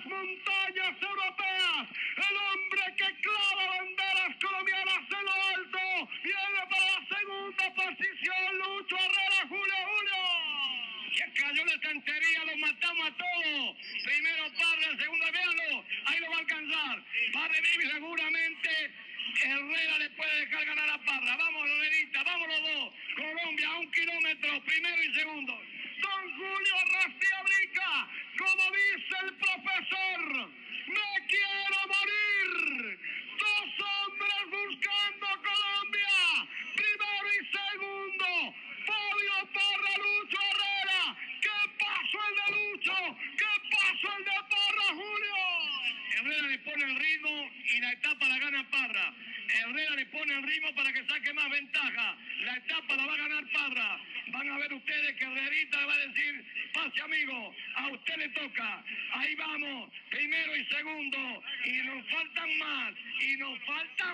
las montañas europeas, el hombre que clava banderas colombianas en lo alto, viene para la segunda posición, Lucho Herrera, Julio. Ya cayó la cantería, lo matamos a todos. Primero Parra, segundo, véanlo, ahí lo va a alcanzar. Va a revivir seguramente. Herrera le puede dejar ganar a Parra. Vamos, Herrerita, vamos los dos. Colombia a 1 kilómetro, primero y segundo. Don Julio Rastia Brica, como dice el profesor, me quiero morir. 2 hombres buscando Colombia, primero y segundo. Fabio Parra, Lucho Herrera. ¿Qué pasó el de Lucho? ¿Qué pasó el de Parra, Julio? Herrera le pone el ritmo y la etapa la gana Parra. Herrera le pone el ritmo para que saque más ventaja. La etapa la va a ganar Parra. Van a ver ustedes que Herrerita le va a decir, pase amigo, a usted le toca. Ahí vamos, primero y segundo. Y nos faltan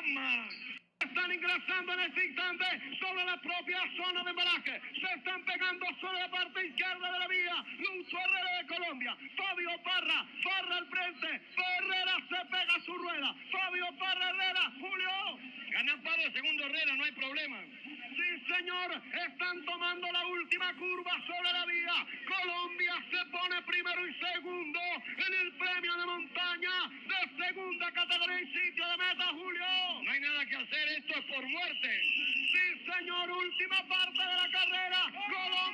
más. Están ingresando en este instante sobre la propia zona de embalaje. Se están pegando sobre la parte izquierda de la vía. Lucho Herrera de Colombia. Fabio Parra al frente. Herrera se pega a su rueda. Fabio Parra, Herrera, Julio. Gana Parra, segundo Herrera, no hay problema. Sí, señor. Están tomando la última curva sobre la vía. Colombia se pone primero y segundo en el premio de montaña de segunda categoría y sitio de meta, Julio. No hay nada que hacer. Esto es por muerte. Sí, señor, última parte de la carrera. Colombia.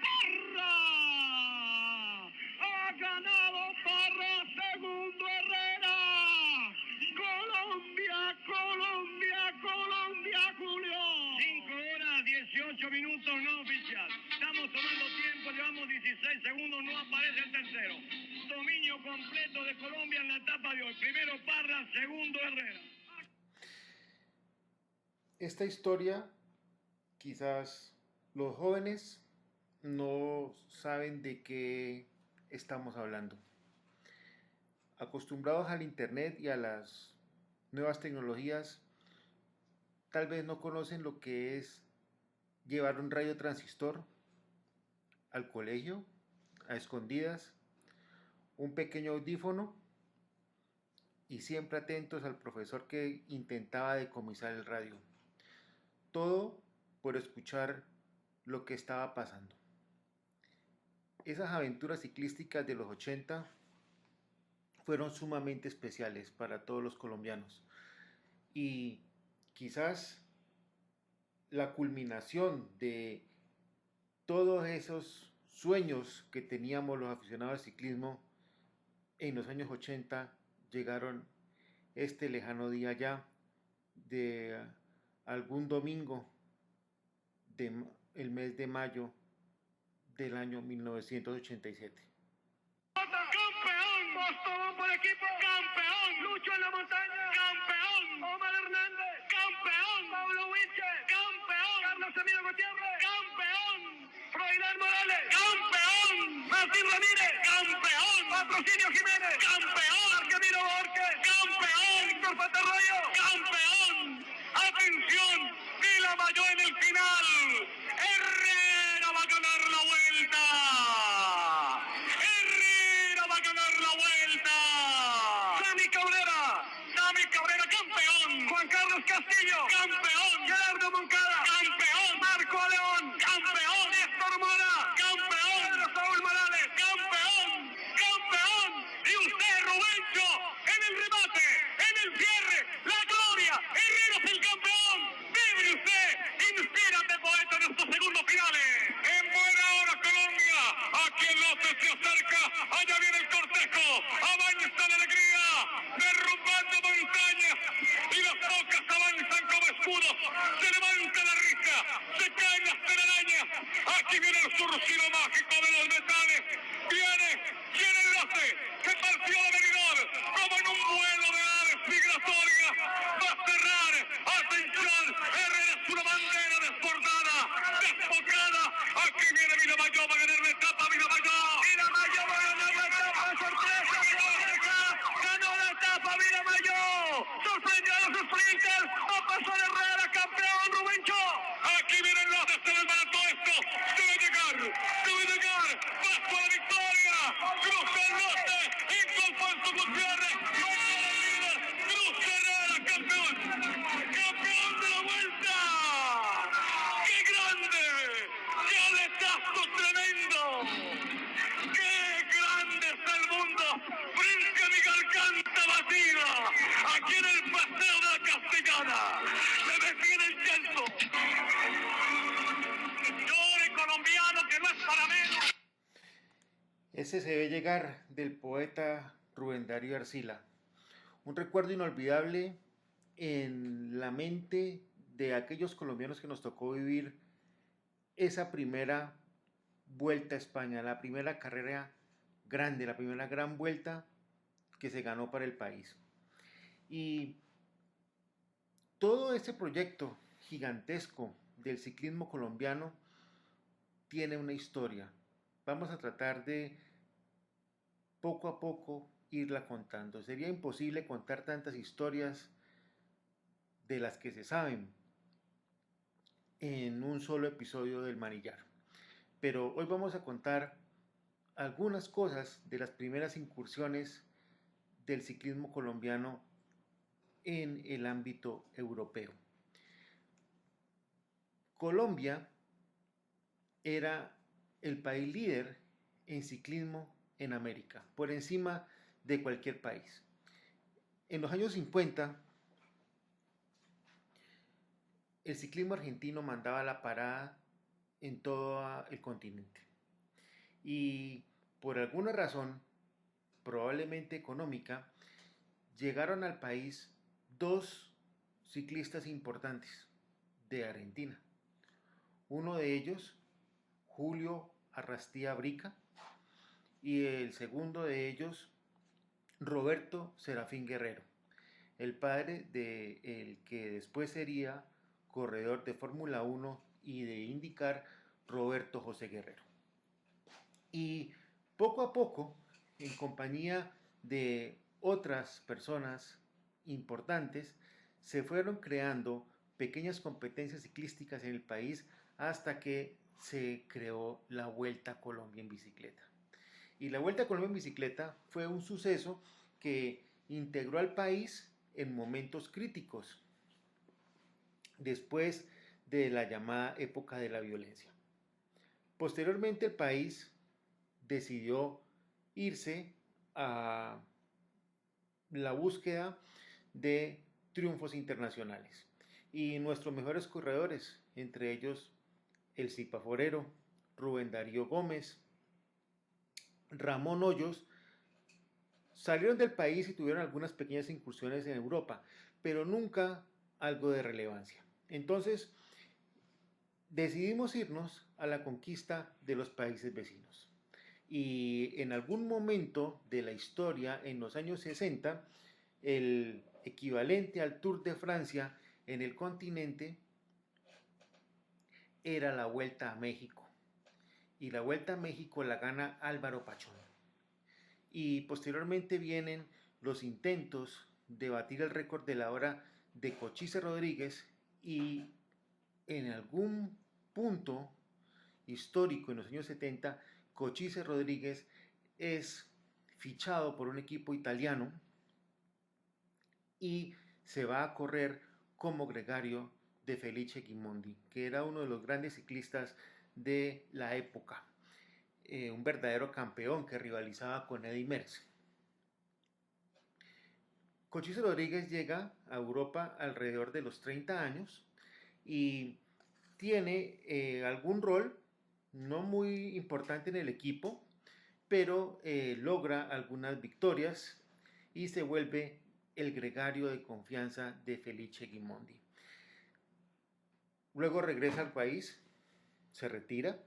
Parra. Ha ganado Parra, segundo Herrera. Colombia, Julio. 5 horas, 18 minutos no oficial. Estamos tomando tiempo, llevamos 16 segundos, no aparece el tercero. Dominio completo de Colombia en la etapa de hoy. Primero Parra, segundo Herrera. Esta historia, quizás los jóvenes no saben de qué estamos hablando. Acostumbrados al internet y a las nuevas tecnologías, tal vez no conocen lo que es llevar un radio transistor al colegio, a escondidas, un pequeño audífono y siempre atentos al profesor que intentaba decomisar el radio. Todo por escuchar lo que estaba pasando. Esas aventuras ciclísticas de los 80 fueron sumamente especiales para todos los colombianos y quizás la culminación de todos esos sueños que teníamos los aficionados al ciclismo en los años 80 llegaron este lejano día ya de algún domingo del mes de mayo del año 1987. ¡Campeón! Postobón por equipo. ¡Campeón! Lucho en la montaña. ¡Campeón! Omar Hernández. ¡Campeón! Pablo Winche. ¡Campeón! Carlos Emilio Gutiérrez. ¡Campeón! Froilán Morales. ¡Campeón! Martín Ramírez. ¡Campeón! Patrocinio Jiménez. ¡Campeón! Arquemiro Borges. ¡Campeón! Víctor Patarroyo. ¡Campeón! ¡Atención! Villamayor en el final. Herrera va a ganar la vuelta. Sammy Cabrera, campeón. Juan Carlos Castillo, campeón. Gerardo Moncada, campeón. Marco León, campeón. Néstor Mora, campeón. Pedro Saúl Morales, campeón. Y usted, Rubencho, en el remate, en el cierre, la gloria. Herrera es el campeón. Vive usted, inspírate, poeta, en estos segundos finales. En buena hora, Colombia. Aquí el norte se acerca. Allá viene el cortejo. Avanza la alegría. Derrumbando montañas. Y las focas avanzan como escudos. Se levanta la risa. Se caen las telarañas. Aquí viene el surcido mágico de los metales. Viene el enlace. Que partió la venidor. Como en un vuelo de aves migratorias. Va a cerrar. Atención. Herrera es una bandera desbordada. Desbocada. Aquí viene Villamayor. Va a ganar la etapa. Villamayor va a ganar la etapa. Sorpresa. Ganó la etapa Villamayor. Sorprendió a los sprinters. Va a pasar Herrera, campeón, Rubencho. Aquí vienen los de el barato esto. Debe llegar. Este se debe llegar del poeta Rubén Darío Arcila. Un recuerdo inolvidable en la mente de aquellos colombianos que nos tocó vivir esa primera vuelta a España, la primera carrera grande, la primera gran vuelta que se ganó para el país. Y todo este proyecto gigantesco del ciclismo colombiano tiene una historia. Vamos a tratar de poco a poco irla contando. Sería imposible contar tantas historias de las que se saben en un solo episodio del Manillar. Pero hoy vamos a contar algunas cosas de las primeras incursiones del ciclismo colombiano en el ámbito europeo. Colombia era el país líder en ciclismo en América, por encima de cualquier país. En los años 50, el ciclismo argentino mandaba la parada en todo el continente. Y por alguna razón, probablemente económica, llegaron al país dos ciclistas importantes de Argentina. Uno de ellos, Julio Arrastía Brica, y el segundo de ellos, Roberto Serafín Guerrero, el padre de el que después sería corredor de Fórmula 1 y de IndyCar, Roberto José Guerrero. Y poco a poco, en compañía de otras personas importantes, se fueron creando pequeñas competencias ciclísticas en el país hasta que se creó la Vuelta a Colombia en bicicleta. Y la Vuelta a Colombia en bicicleta fue un suceso que integró al país en momentos críticos, después de la llamada época de la violencia. Posteriormente el país decidió irse a la búsqueda de triunfos internacionales. Y nuestros mejores corredores, entre ellos el Cipaforero, Rubén Darío Gómez, Ramón Hoyos, salieron del país y tuvieron algunas pequeñas incursiones en Europa, pero nunca algo de relevancia. Entonces, decidimos irnos a la conquista de los países vecinos. Y en algún momento de la historia, en los años 60, el equivalente al Tour de Francia en el continente era la Vuelta a México. Y la Vuelta a México la gana Álvaro Pachón. Y posteriormente vienen los intentos de batir el récord de la hora de Cochise Rodríguez, y en algún punto histórico en los años 70, Cochise Rodríguez es fichado por un equipo italiano y se va a correr como gregario de Felice Gimondi, que era uno de los grandes ciclistas de la época, un verdadero campeón que rivalizaba con Eddy Merckx. Cochise Rodríguez llega a Europa alrededor de los 30 años y tiene algún rol no muy importante en el equipo, pero logra algunas victorias y se vuelve el gregario de confianza de Felice Gimondi. Luego regresa al país, se retira,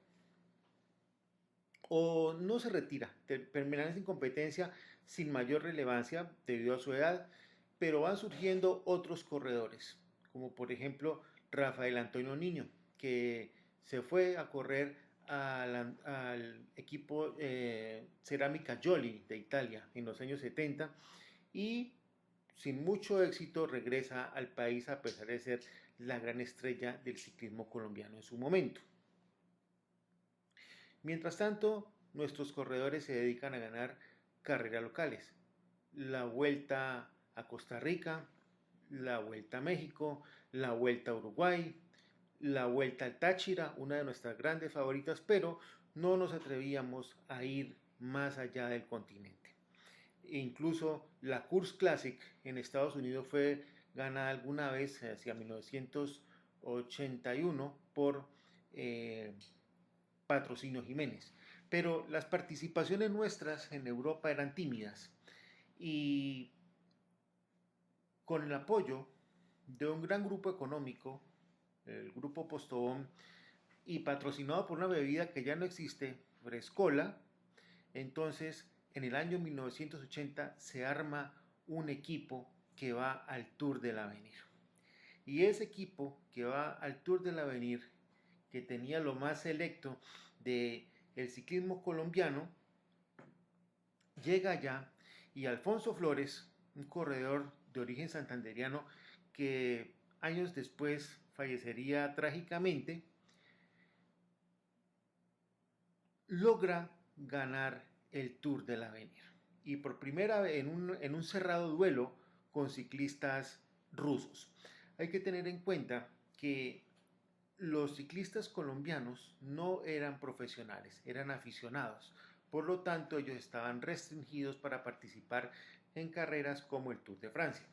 o no se retira, permanece en competencia sin mayor relevancia debido a su edad, pero van surgiendo otros corredores, como por ejemplo Rafael Antonio Niño, que se fue a correr al equipo Cerámica Joli de Italia en los años 70 y sin mucho éxito regresa al país a pesar de ser la gran estrella del ciclismo colombiano en su momento. Mientras tanto, nuestros corredores se dedican a ganar carreras locales, la Vuelta a Costa Rica, la Vuelta a México, la Vuelta a Uruguay, la Vuelta al Táchira, una de nuestras grandes favoritas, pero no nos atrevíamos a ir más allá del continente. E incluso la Course Classic en Estados Unidos fue ganada alguna vez hacia 1981 por Patrocinio Jiménez, pero las participaciones nuestras en Europa eran tímidas y con el apoyo de un gran grupo económico, el grupo Postobón, y patrocinado por una bebida que ya no existe, Frescola, entonces en el año 1980 se arma un equipo que va al Tour del Avenir. Y ese equipo que va al Tour del Avenir, que tenía lo más selecto del ciclismo colombiano, llega allá y Alfonso Flores, un corredor de origen santanderiano que años después fallecería trágicamente, logra ganar el Tour del Avenir. Y por primera vez en un cerrado duelo con ciclistas rusos. Hay que tener en cuenta que los ciclistas colombianos no eran profesionales, eran aficionados. Por lo tanto, ellos estaban restringidos para participar en carreras como el Tour de Francia.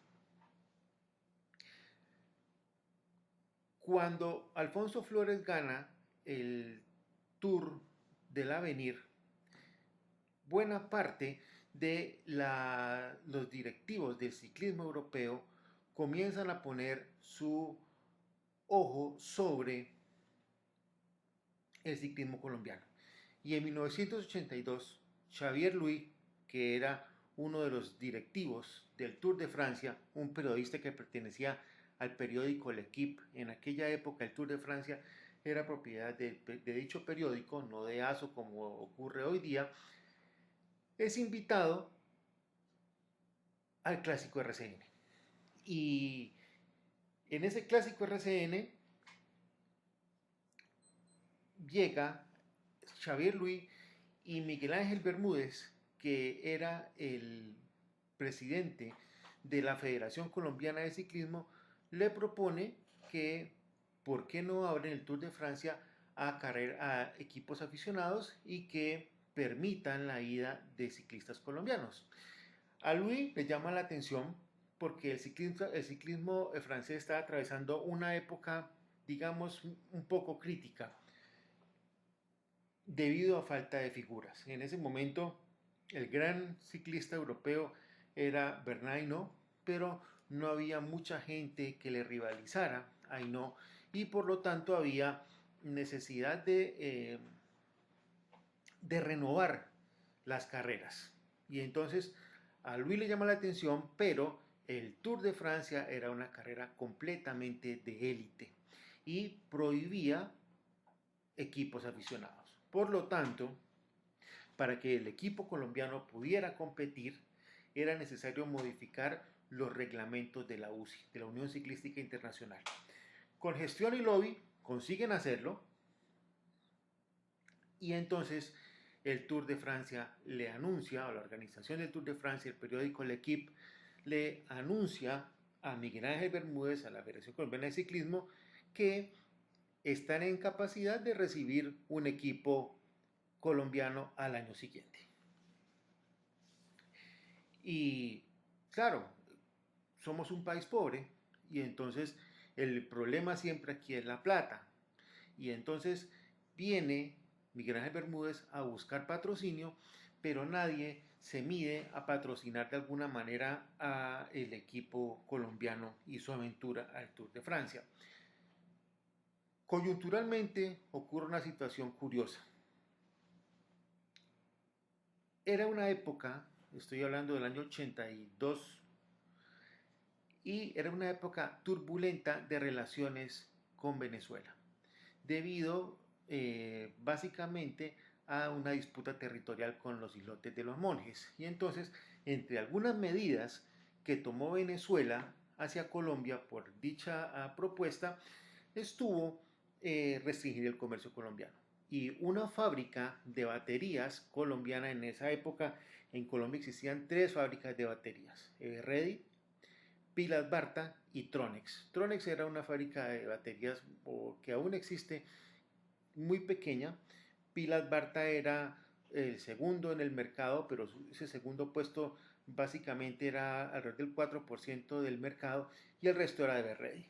Cuando Alfonso Flores gana el Tour del Avenir, buena parte de los directivos del ciclismo europeo comienzan a poner su ojo sobre el ciclismo colombiano. Y en 1982, Xavier Louis, que era uno de los directivos del Tour de Francia, un periodista que pertenecía al periódico L'Equipe, en aquella época el Tour de Francia era propiedad de dicho periódico, no de ASO como ocurre hoy día, es invitado al Clásico RCN. Y en ese Clásico RCN llega Xavier Louis y Miguel Ángel Bermúdez, que era el presidente de la Federación Colombiana de Ciclismo, le propone que por qué no abren el Tour de Francia a equipos aficionados y que permitan la ida de ciclistas colombianos. A Louis le llama la atención porque el ciclismo francés está atravesando una época, digamos, un poco crítica debido a falta de figuras. En ese momento, el gran ciclista europeo era Bernard Hinault, pero no había mucha gente que le rivalizara a Hinault y por lo tanto había necesidad de renovar las carreras. Y entonces a Louis le llama la atención, pero el Tour de Francia era una carrera completamente de élite y prohibía equipos aficionados. Por lo tanto, para que el equipo colombiano pudiera competir, era necesario modificar los reglamentos de la UCI, de la Unión Ciclística Internacional. Con gestión y lobby consiguen hacerlo y entonces el Tour de Francia le anuncia, o la organización del Tour de Francia, el periódico L'Equipe, le anuncia a Miguel Ángel Bermúdez, a la Federación Colombiana de Ciclismo, que están en capacidad de recibir un equipo colombiano al año siguiente. Y claro, somos un país pobre y entonces el problema siempre aquí es la plata. Y entonces viene Miguel Ángel Bermúdez a buscar patrocinio, pero nadie se mide a patrocinar de alguna manera a el equipo colombiano y su aventura al Tour de Francia. Coyunturalmente ocurre una situación curiosa. Era una época, estoy hablando del año 82, y era una época turbulenta de relaciones con Venezuela, debido básicamente a una disputa territorial con los islotes de los Monjes. Y entonces, entre algunas medidas que tomó Venezuela hacia Colombia por dicha propuesta, estuvo restringir el comercio colombiano. Y una fábrica de baterías colombiana en esa época, en Colombia existían 3 fábricas de baterías, Ready, Pilas Barta y Tronex. Tronex era una fábrica de baterías que aún existe, muy pequeña. Pilas Barta era el segundo en el mercado, pero ese segundo puesto básicamente era alrededor del 4% del mercado y el resto era de Ready.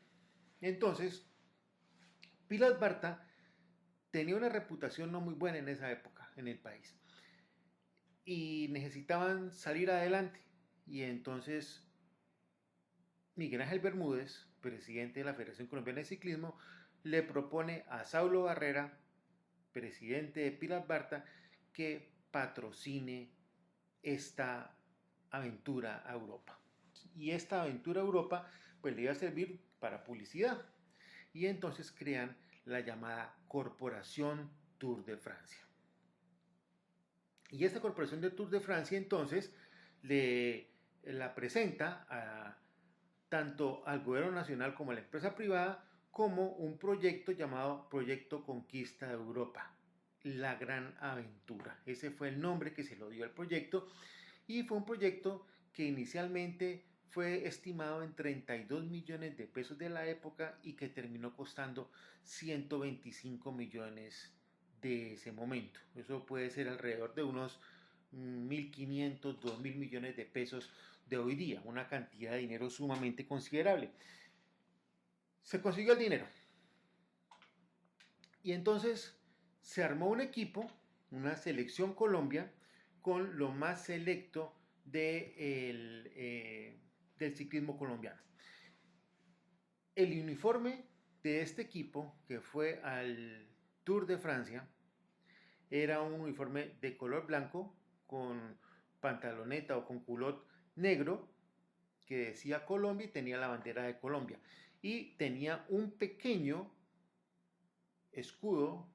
Entonces, Pilas Barta tenía una reputación no muy buena en esa época en el país y necesitaban salir adelante. Y entonces Miguel Ángel Bermúdez, presidente de la Federación Colombiana de Ciclismo, le propone a Saulo Barrera, presidente de Pilar Barta, que patrocine esta aventura a Europa. Y esta aventura a Europa pues le iba a servir para publicidad. Y entonces crean la llamada Corporación Tour de Francia. Y esta Corporación de Tour de Francia entonces la presenta tanto al gobierno nacional como a la empresa privada como un proyecto llamado Proyecto Conquista de Europa, la Gran Aventura. Ese fue el nombre que se lo dio al proyecto y fue un proyecto que inicialmente fue estimado en 32 millones de pesos de la época y que terminó costando 125 millones de ese momento. Eso puede ser alrededor de unos 1.500, 2.000 millones de pesos de hoy día, una cantidad de dinero sumamente considerable. Se consiguió el dinero y entonces se armó un equipo, una selección Colombia, con lo más selecto del ciclismo colombiano. El uniforme de este equipo, que fue al Tour de Francia, era un uniforme de color blanco con pantaloneta o con culot negro que decía Colombia y tenía la bandera de Colombia y tenía un pequeño escudo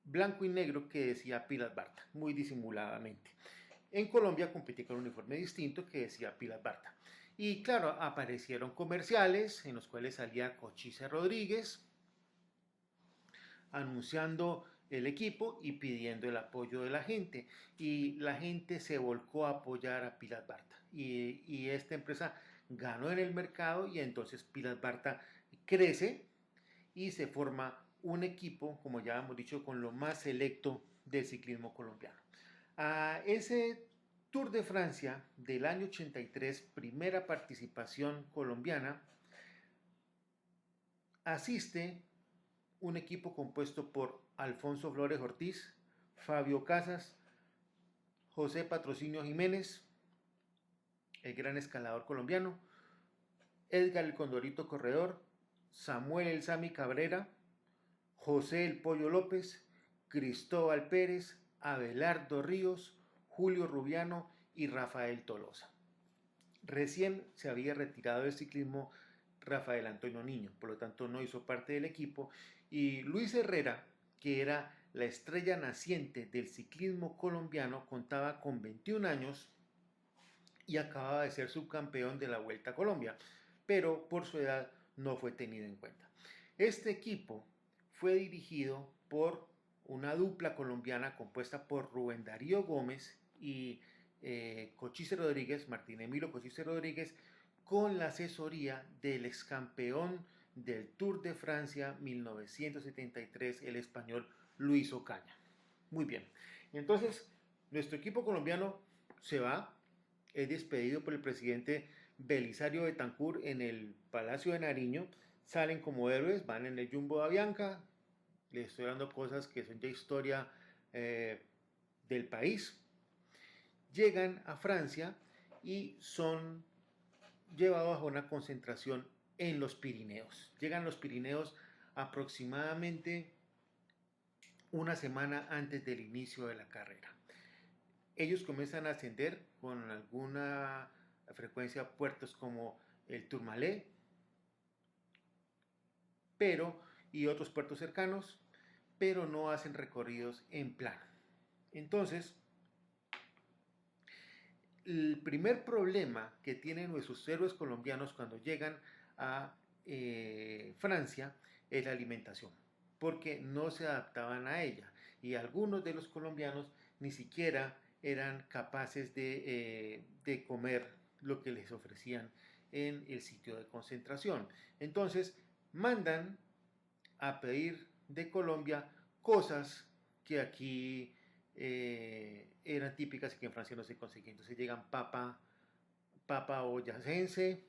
blanco y negro que decía Pilar Barta, muy disimuladamente. En Colombia competí con un uniforme distinto que decía Pilar Barta. Y claro, aparecieron comerciales en los cuales salía Cochise Rodríguez anunciando el equipo y pidiendo el apoyo de la gente. Y la gente se volcó a apoyar a Pilar Barta. Y esta empresa ganó en el mercado y entonces Pilar Barta crece y se forma un equipo, como ya hemos dicho, con lo más selecto del ciclismo colombiano. A ese Tour de Francia del año 83, primera participación colombiana, asiste un equipo compuesto por Alfonso Flores Ortiz, Fabio Casas, José Patrocinio Jiménez, el gran escalador colombiano, Edgar el Condorito Corredor, Samuel el Sami Cabrera, José el Pollo López, Cristóbal Pérez, Abelardo Ríos, Julio Rubiano y Rafael Tolosa. Recién se había retirado del ciclismo Rafael Antonio Niño, por lo tanto no hizo parte del equipo, y Luis Herrera, que era la estrella naciente del ciclismo colombiano, contaba con 21 años y acababa de ser subcampeón de la Vuelta a Colombia, pero por su edad no fue tenido en cuenta. Este equipo fue dirigido por una dupla colombiana compuesta por Rubén Darío Gómez y Cochise Rodríguez, Martín Emilio Cochise Rodríguez, con la asesoría del ex campeón del Tour de Francia 1973, el español Luis Ocaña. Muy bien, entonces nuestro equipo colombiano se va, es despedido por el presidente Belisario Betancur en el Palacio de Nariño, salen como héroes, van en el Jumbo de Avianca, les estoy dando cosas que son ya historia del país, llegan a Francia y son llevados a una concentración en los Pirineos. Llegan a los Pirineos aproximadamente una semana antes del inicio de la carrera. Ellos comienzan a ascender con alguna frecuencia a puertos como el Tourmalet, y otros puertos cercanos, pero no hacen recorridos en plano. Entonces, el primer problema que tienen nuestros héroes colombianos cuando llegan a Francia es la alimentación, porque no se adaptaban a ella y algunos de los colombianos ni siquiera eran capaces de comer lo que les ofrecían en el sitio de concentración. Entonces mandan a pedir de Colombia cosas que aquí eran típicas y que en Francia no se conseguían. Entonces llegan papa boyacense,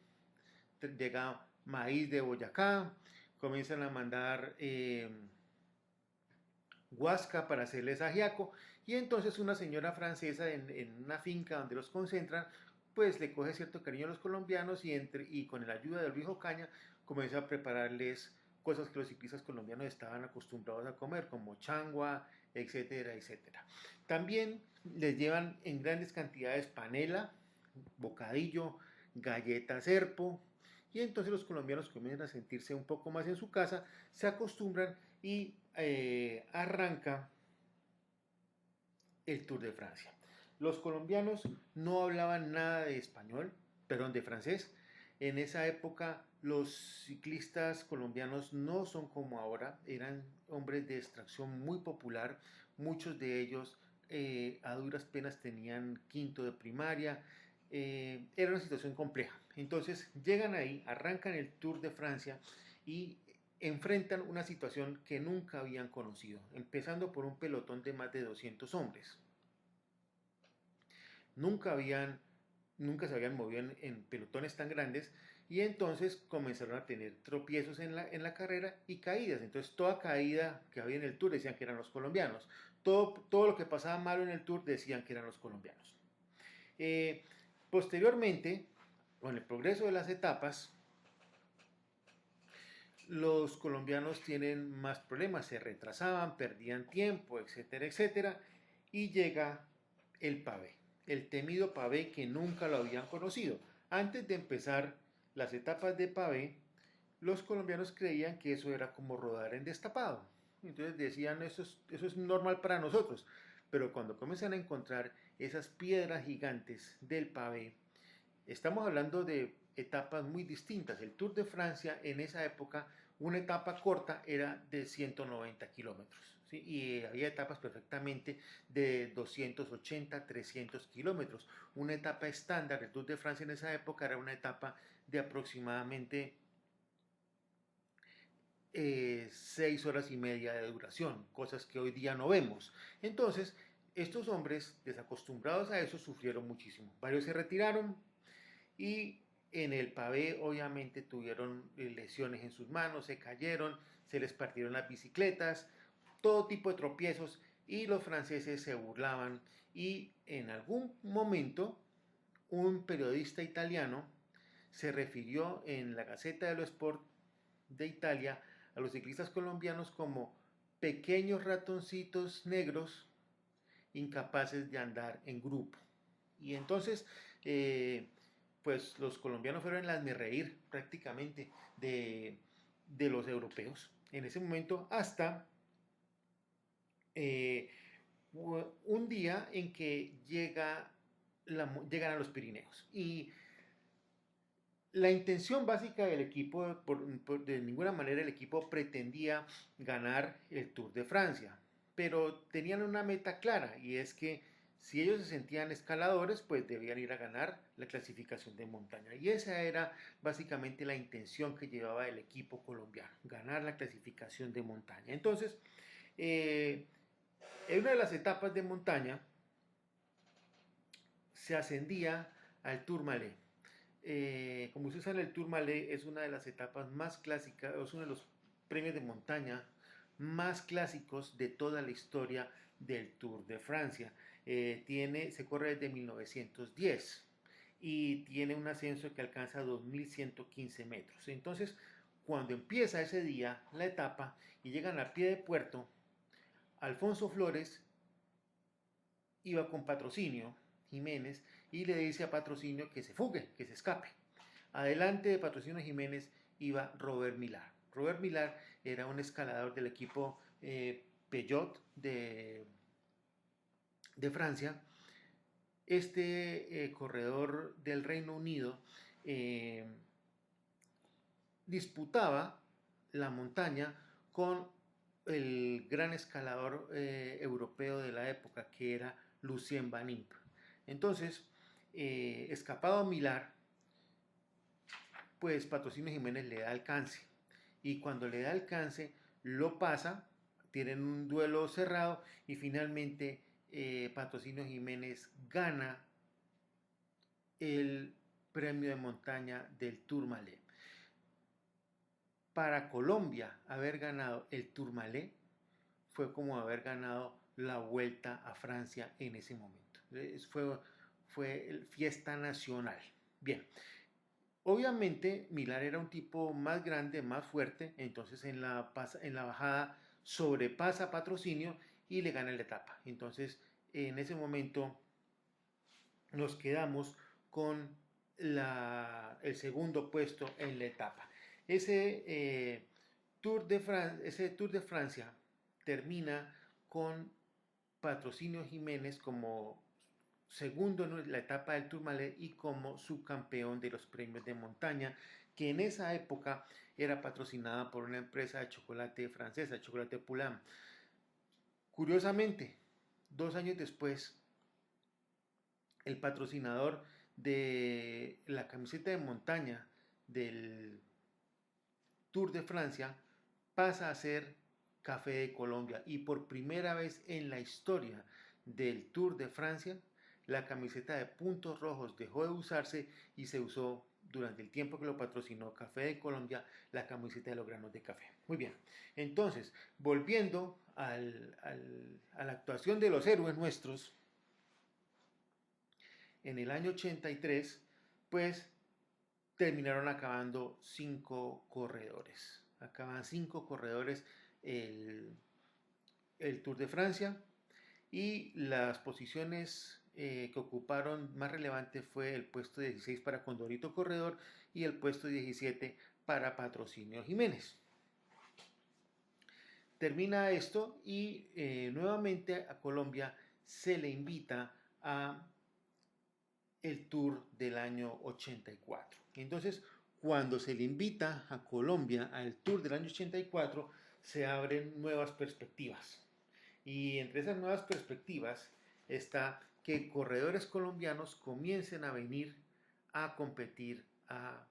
llega maíz de Boyacá, comienzan a mandar Huasca para hacerles ajiaco, y entonces una señora francesa en una finca donde los concentran, pues le coge cierto cariño a los colombianos y con la ayuda de Luis Ocaña comenzó a prepararles cosas que los ciclistas colombianos estaban acostumbrados a comer, como changua, etcétera, etcétera. También les llevan en grandes cantidades panela, bocadillo, galleta serpo, y entonces los colombianos comienzan a sentirse un poco más en su casa, se acostumbran y arranca el Tour de Francia. Los colombianos no hablaban nada de español, perdón, de francés. En esa época los ciclistas colombianos no son como ahora, eran hombres de extracción muy popular, muchos de ellos a duras penas tenían quinto de primaria, era una situación compleja. Entonces llegan ahí, arrancan el Tour de Francia y enfrentan una situación que nunca habían conocido, empezando por un pelotón de más de 200 hombres. Nunca, nunca se habían movido en pelotones tan grandes y entonces comenzaron a tener tropiezos en la carrera y caídas. Entonces toda caída que había en el Tour decían que eran los colombianos. Todo lo que pasaba malo en el Tour decían que eran los colombianos. Posteriormente, con el progreso de las etapas, los colombianos tienen más problemas, se retrasaban, perdían tiempo, etcétera, etcétera, y llega el pavé, el temido pavé que nunca lo habían conocido. Antes de empezar las etapas de pavé, los colombianos creían que eso era como rodar en destapado. Entonces decían, eso es normal para nosotros. Pero cuando comienzan a encontrar esas piedras gigantes del pavé, estamos hablando de etapas muy distintas. El Tour de Francia en esa época, una etapa corta era de 190 kilómetros. ¿Sí? Y había etapas perfectamente de 280, 300 kilómetros. Una etapa estándar del Tour de Francia en esa época era una etapa de aproximadamente 6 horas y media de duración, cosas que hoy día no vemos. Entonces, estos hombres desacostumbrados a eso sufrieron muchísimo. Varios se retiraron, y en el pavé obviamente tuvieron lesiones en sus manos, se cayeron, se les partieron las bicicletas, todo tipo de tropiezos y los franceses se burlaban y en algún momento un periodista italiano se refirió en la Gazzetta dello Sport de Italia a los ciclistas colombianos como pequeños ratoncitos negros incapaces de andar en grupo. Y entonces pues los colombianos fueron el hazmerreír prácticamente de los europeos en ese momento hasta un día en que llegan a los Pirineos. Y la intención básica del equipo, de ninguna manera el equipo pretendía ganar el Tour de Francia, pero tenían una meta clara y es que si ellos se sentían escaladores, pues debían ir a ganar la clasificación de montaña. Y esa era básicamente la intención que llevaba el equipo colombiano, ganar la clasificación de montaña. Entonces, en una de las etapas de montaña se ascendía al Tourmalet. Como ustedes saben, el Tourmalet es una de las etapas más clásicas, es uno de los premios de montaña más clásicos de toda la historia del Tour de Francia. Se corre desde 1910 y tiene un ascenso que alcanza 2115 metros. Entonces, cuando empieza ese día la etapa y llegan a pie de puerto, Alfonso Flores iba con Patrocinio Jiménez y le dice a Patrocinio que se fugue, que se escape. Adelante de Patrocinio Jiménez iba Robert Millar. Robert Millar era un escalador del equipo Peugeot de Francia. Este corredor del Reino Unido disputaba la montaña con el gran escalador europeo de la época, que era Lucien Van Impe. Entonces, escapado a Millar, pues Patrocinio Jiménez le da alcance. Y cuando le da alcance, lo pasa, tienen un duelo cerrado y finalmente Patrocinio Jiménez gana el premio de montaña del Tourmalet. Para Colombia haber ganado el Tourmalet fue como haber ganado la Vuelta a Francia en ese momento. Fue fiesta nacional. Bien, obviamente Millar era un tipo más grande, más fuerte, entonces en la bajada sobrepasa Patrocinio y le gana la etapa. Entonces en ese momento nos quedamos con el segundo puesto en la etapa. Ese Tour de Francia termina con Patrocinio Jiménez como segundo en la etapa del Tourmalet y como subcampeón de los premios de montaña, que en esa época era patrocinada por una empresa de chocolate francesa, Chocolate Poulain. Curiosamente, 2 años después, el patrocinador de la camiseta de montaña del Tour de Francia pasa a ser Café de Colombia, y por primera vez en la historia del Tour de Francia la camiseta de puntos rojos dejó de usarse y se usó durante el tiempo que lo patrocinó Café de Colombia la camiseta de los granos de café. Muy bien, entonces volviendo a la actuación de los héroes nuestros en el año 83, pues terminaron acabando 5 corredores. Acaban 5 corredores el Tour de Francia, y las posiciones que ocuparon más relevante fue el puesto 16 para Condorito Corredor y el puesto 17 para Patrocinio Jiménez. Termina esto y nuevamente a Colombia se le invita a el Tour del año 84. Entonces, cuando se le invita a Colombia al Tour del año 84, se abren nuevas perspectivas. Y entre esas nuevas perspectivas está que corredores colombianos comiencen a venir a competir a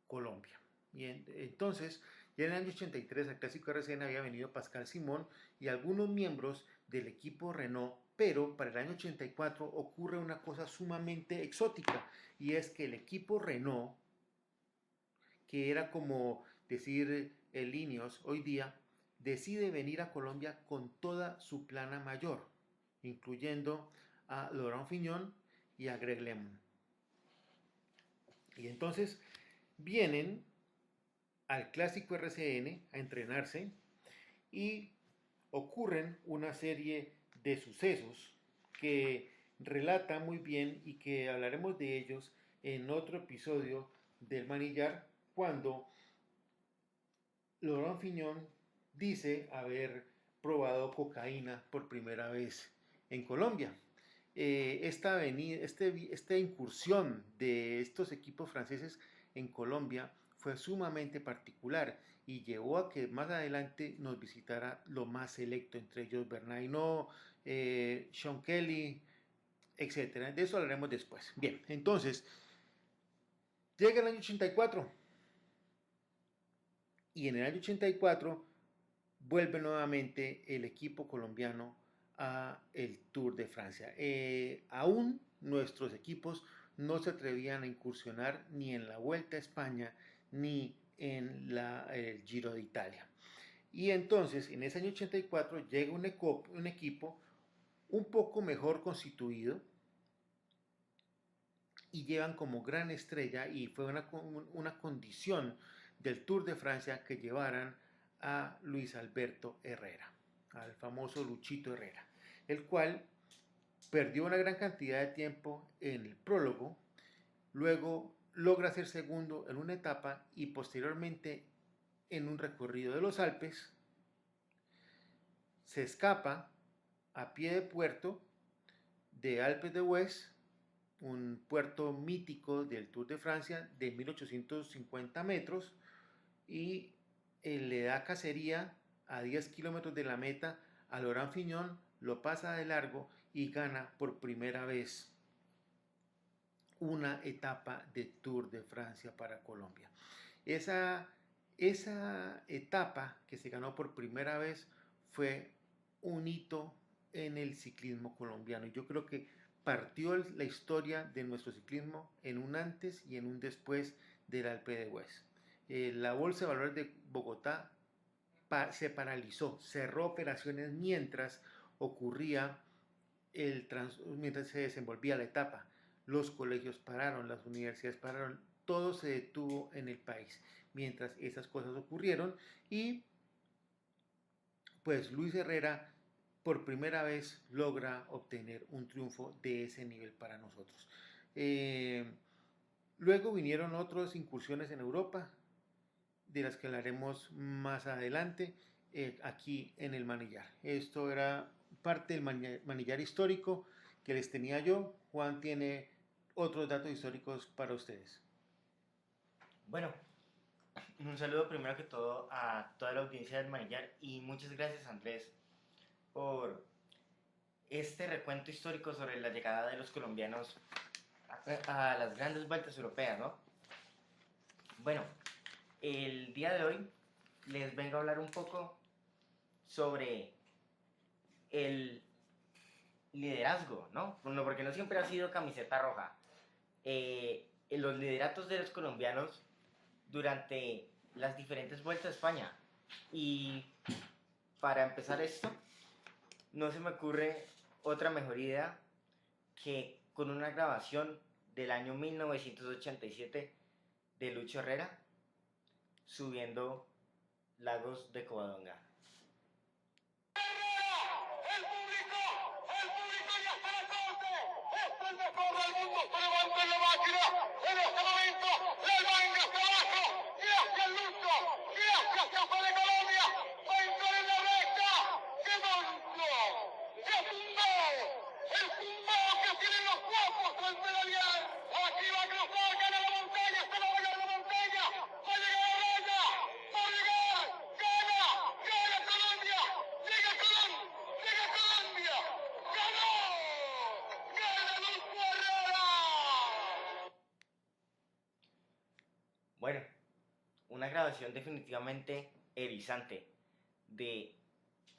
Colombia. Y entonces, ya en el año 83 al Clásico RCN había venido Pascal Simón y algunos miembros del equipo Renault, pero para el año 84 ocurre una cosa sumamente exótica, y es que el equipo Renault, que era como decir el Ineos hoy día, decide venir a Colombia con toda su plana mayor, incluyendo a Laurent Fignon y a Greg LeMond. Y entonces vienen al Clásico RCN a entrenarse y ocurren una serie de sucesos que relata muy bien y que hablaremos de ellos en otro episodio del Manillar, cuando Laurent Fignon dice haber probado cocaína por primera vez en Colombia. Esta incursión de estos equipos franceses en Colombia fue sumamente particular y llevó a que más adelante nos visitara lo más selecto, entre ellos Bernard Hinault, Sean Kelly, etc. De eso hablaremos después. Bien, entonces, llega el año 84 y en el año 84 vuelve nuevamente el equipo colombiano a el Tour de Francia. Aún nuestros equipos no se atrevían a incursionar ni en la Vuelta a España ni en el Giro de Italia. Y entonces, en ese año 84 llega un equipo un poco mejor constituido y llevan como gran estrella, y fue una condición del Tour de Francia que llevaran a Luis Alberto Herrera, al famoso Luchito Herrera, el cual perdió una gran cantidad de tiempo en el prólogo, luego logra ser segundo en una etapa y posteriormente en un recorrido de los Alpes se escapa a pie de puerto de Alpes de Huez, un puerto mítico del Tour de Francia de 1850 metros, y le da cacería a 10 kilómetros de la meta a Laurent Fignon, lo pasa de largo y gana por primera vez una etapa de Tour de Francia para Colombia. Esa etapa que se ganó por primera vez fue un hito en el ciclismo colombiano. Yo creo que partió la historia de nuestro ciclismo en un antes y en un después del Alpe d'Huez. La Bolsa de Valores de Bogotá se paralizó, cerró operaciones mientras ocurría mientras se desenvolvía la etapa. Los colegios pararon, las universidades pararon, todo se detuvo en el país mientras esas cosas ocurrieron y pues Luis Herrera por primera vez logra obtener un triunfo de ese nivel para nosotros. Luego vinieron otras incursiones en Europa, de las que hablaremos más adelante, aquí en el manillar. Esto era parte del manillar histórico que les tenía yo. Juan tiene otros datos históricos para ustedes. Bueno, un saludo primero que todo a toda la audiencia del manillar y muchas gracias, Andrés, por este recuento histórico sobre la llegada de los colombianos a las grandes vueltas europeas, ¿no? Bueno, el día de hoy les vengo a hablar un poco sobre el liderazgo, ¿no? Bueno, porque no siempre ha sido camiseta roja. En los lideratos de los colombianos durante las diferentes vueltas a España. Y para empezar esto, no se me ocurre otra mejor idea que con una grabación del año 1987 de Lucho Herrera subiendo Lagos de Covadonga. ¡El público! ¡El público ya está en la corte! ¡Es el mejor del mundo! ¡Se levanta en la máquina! En este momento, la manga hacia abajo y hacia el lucho y hacia Casa de Colombia. Va a entrar en la recta. ¡Qué monstruo! ¡Qué tumbao! ¡El tumbao que tienen los guapos al pedalear! Aquí va a cruzar, gana la montaña, se va a llegar la montaña. Va a llegar a la raya. Va a llegar. ¡Gana! ¡Gana Colombia! ¡Llega Colombia! ¡Llega Colombia! ¡Ganó! ¡Gana Lucho Herrera! Bueno, una grabación definitivamente erizante de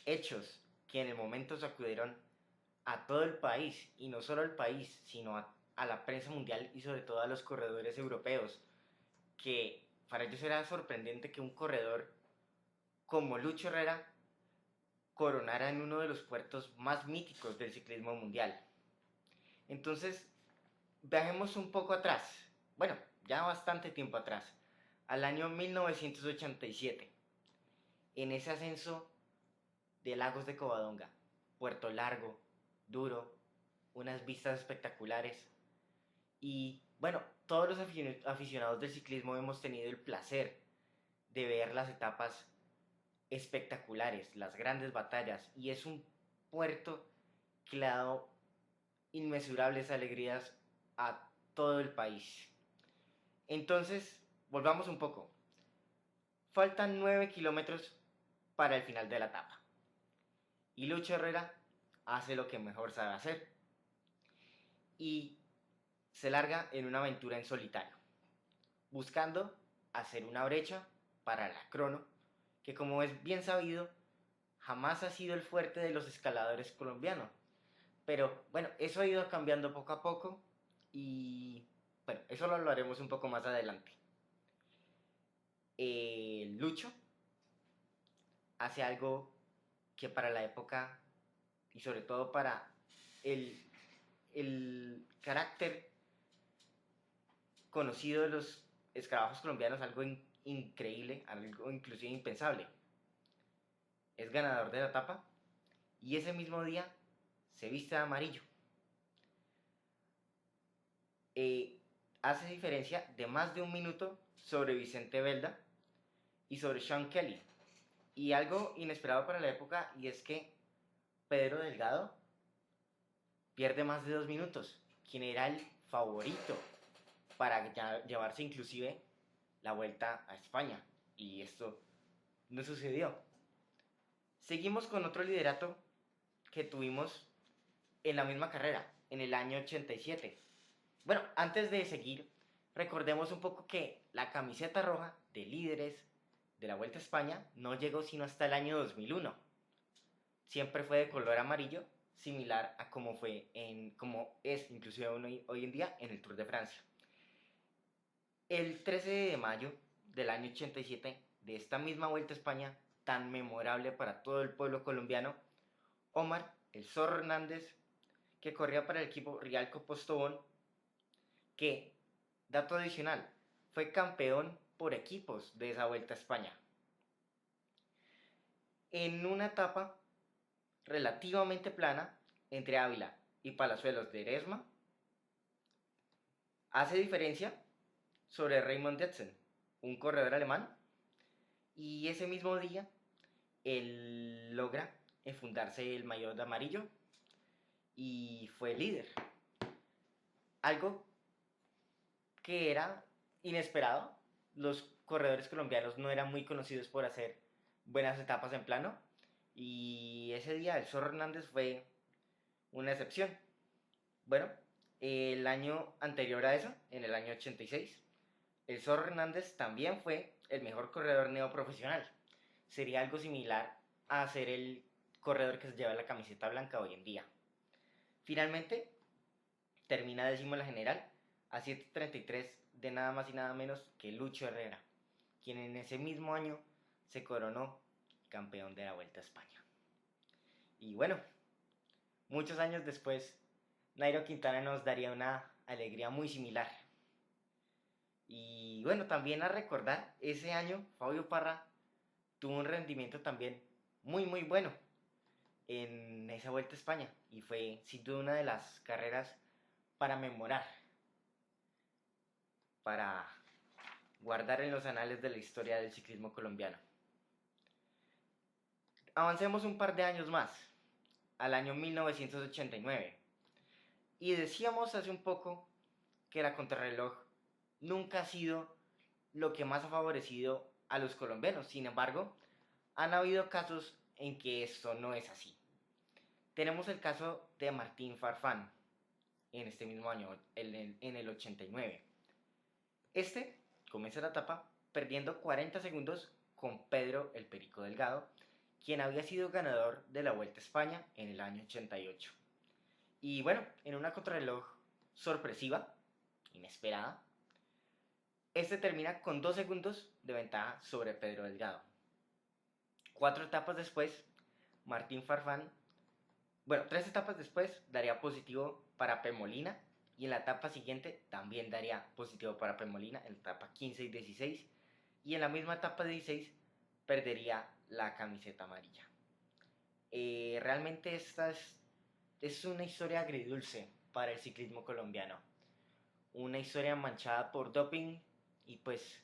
hechos que en el momento sacudieron a todo el país, y no solo al país, sino a la prensa mundial y sobre todo a los corredores europeos, que para ellos era sorprendente que un corredor como Lucho Herrera coronara en uno de los puertos más míticos del ciclismo mundial. Entonces, viajemos un poco atrás, bueno, ya bastante tiempo atrás, al año 1987, en ese ascenso de Lagos de Covadonga, Puerto Largo, duro, unas vistas espectaculares y bueno, todos los aficionados del ciclismo hemos tenido el placer de ver las etapas espectaculares, las grandes batallas y es un puerto que le ha dado inmesurables alegrías a todo el país. Entonces, volvamos un poco. Faltan 9 kilómetros para el final de la etapa. Y Lucho Herrera hace lo que mejor sabe hacer. Y se larga en una aventura en solitario, buscando hacer una brecha para la crono, que como es bien sabido, jamás ha sido el fuerte de los escaladores colombianos. Pero bueno, eso ha ido cambiando poco a poco y bueno, eso lo hablaremos un poco más adelante. Lucho hace algo que para la época y sobre todo para el carácter conocido de los escarabajos colombianos, algo increíble, algo inclusive impensable. Es ganador de la etapa y ese mismo día se viste de amarillo. Hace diferencia de más de un minuto sobre Vicente Belda y sobre Sean Kelly. Y algo inesperado para la época, y es que Pedro Delgado pierde más de 2 minutos, quien era el favorito para llevarse inclusive la vuelta a España. Y esto no sucedió. Seguimos con otro liderato que tuvimos en la misma carrera, en el año 87. Bueno, antes de seguir, recordemos un poco que la camiseta roja de líderes de la Vuelta a España no llegó sino hasta el año 2001. Siempre fue de color amarillo, similar a como es inclusive hoy en día en el Tour de Francia. El 13 de mayo del año 87 de esta misma Vuelta a España tan memorable para todo el pueblo colombiano, Omar el Zorro Hernández, que corría para el equipo Rialco Postobón, que, dato adicional, fue campeón por equipos de esa Vuelta a España. En una etapa relativamente plana entre Ávila y Palazuelos de Eresma, hace diferencia sobre Raymond Detsen, un corredor alemán, y ese mismo día él logra enfundarse el maillot de amarillo y fue líder. Algo que era inesperado. Los corredores colombianos no eran muy conocidos por hacer buenas etapas en plano, y ese día el Zorro Hernández fue una excepción. Bueno, el año anterior a eso, en el año 86, el Zorro Hernández también fue el mejor corredor neoprofesional. Sería algo similar a ser el corredor que se lleva la camiseta blanca hoy en día. Finalmente, termina décimo en la general, a 7:33 de nada más y nada menos que Lucho Herrera, quien en ese mismo año se coronó campeón de la Vuelta a España. Y bueno, muchos años después, Nairo Quintana nos daría una alegría muy similar. Y bueno, también a recordar, ese año Fabio Parra tuvo un rendimiento también muy bueno en esa Vuelta a España, y fue sin duda una de las carreras para memorar, para guardar en los anales de la historia del ciclismo colombiano. Avancemos un par de años más, al año 1989, y decíamos hace un poco que la contrarreloj nunca ha sido lo que más ha favorecido a los colombianos. Sin embargo, han habido casos en que esto no es así. Tenemos el caso de Martín Farfán en este mismo año, en el 89. Este comienza la etapa perdiendo 40 segundos con Pedro el Perico Delgado, quien había sido ganador de la Vuelta a España en el año 88. Y bueno, en una contrarreloj sorpresiva, inesperada, este termina con 2 segundos de ventaja sobre Pedro Delgado. 4 etapas después, Martín Farfán, 3 etapas después daría positivo para Pemolina, y en la etapa siguiente también daría positivo para Pemolina, en la etapa 15 y 16, y en la misma etapa 16 perdería la camiseta amarilla. Realmente esta es una historia agridulce para el ciclismo colombiano, una historia manchada por doping, y pues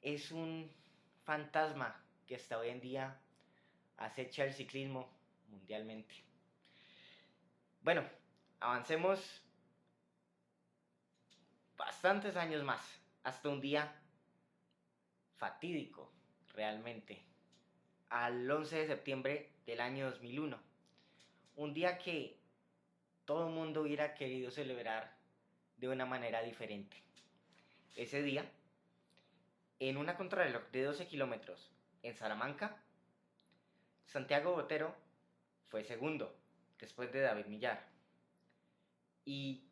es un fantasma que hasta hoy en día acecha el ciclismo mundialmente. Bueno, avancemos bastantes años más, hasta un día fatídico realmente, al 11 de septiembre del año 2001, un día que todo el mundo hubiera querido celebrar de una manera diferente. Ese día, en una contrarreloj de 12 kilómetros en Salamanca, Santiago Botero fue segundo, después de David Millar. Y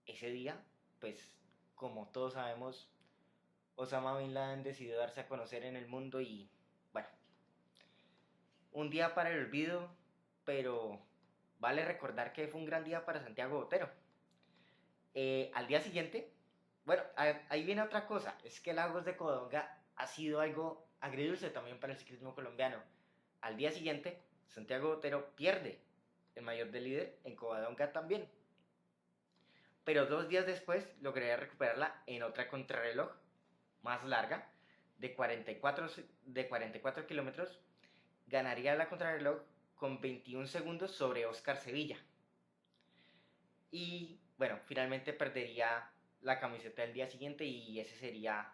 ese día, pues, como todos sabemos, Osama Bin Laden decidió darse a conocer en el mundo, y, bueno, un día para el olvido, pero vale recordar que fue un gran día para Santiago Botero. Al día siguiente, bueno, ahí viene otra cosa, es que Lagos de Covadonga ha sido algo agridulce también para el ciclismo colombiano. Al día siguiente, Santiago Botero pierde el maillot de líder en Covadonga también. Pero 2 días después lograría recuperarla en otra contrarreloj más larga, de 44 kilómetros. Ganaría la contrarreloj con 21 segundos sobre Oscar Sevilla. Y bueno, finalmente perdería la camiseta el día siguiente, y ese sería